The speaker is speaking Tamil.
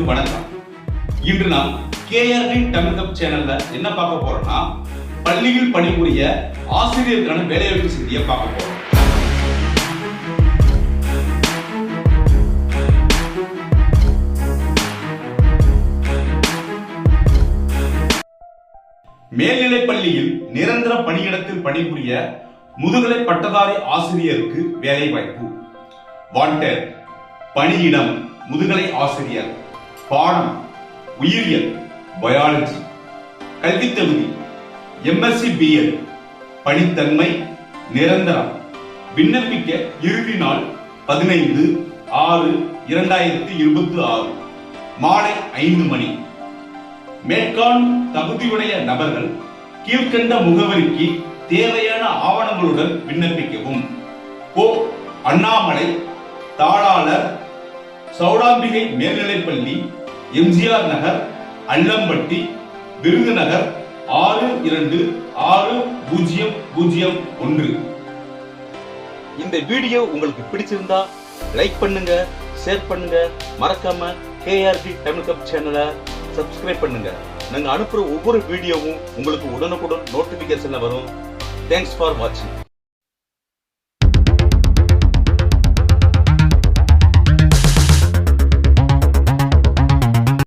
அனைவருக்கும் வணக்கம். இன்று நாம் கேஆர்டி தமிழ் கப் சேனல்ல என்ன பார்க்க போறோம்னா, பள்ளியில் பணிபுரிய ஆசிரியருக்கான வேலைவாய்ப்பு செய்தியை பார்க்க போறோம். மேல்நிலை பள்ளியில் நிரந்தர பணியிடத்தில் பணிபுரிய முதுகலை பட்டதாரி ஆசிரியருக்கு வேலை வாய்ப்பு. வாண்டட் பணியிடம் முதுகலை ஆசிரியர், பாடம் உயிரியல் பயாலஜி, கல்வி தகுதி எம்எஸ்சி பிஎட், பணித்தன்மை நிரந்தரம். விண்ணப்பிக்க இறுதி நாள் 15/6/2026 மாலை 5 மணி. மேற்காண் தகுதியுடைய நபர்கள் கீழ்கண்ட முகவரிக்கு தேவையான ஆவணங்களுடன் விண்ணப்பிக்கவும். அண்ணாமலை, தாளாளர், சௌடாம்பிகை மேல்நிலைப்பள்ளி, எம்ஜிஆர் நகர், அல்லம்பட்டி, விருதுநகர் 626001. இந்த வீடியோ உங்களுக்கு பிடிச்சிருந்தா லைக் பண்ணுங்க, ஷேர் பண்ணுங்க, மறக்காம கேஆர்டி தமிழ் கப் சேனலை சப்ஸ்கிரைப் பண்ணுங்க. நாங்க அனுப்புற ஒவ்வொரு வீடியோவும் உங்களுக்கு உடனுக்குடன் நோட்டிபிகேஷன்ல வரும். தேங்க்ஸ் ஃபார் வாட்சிங்.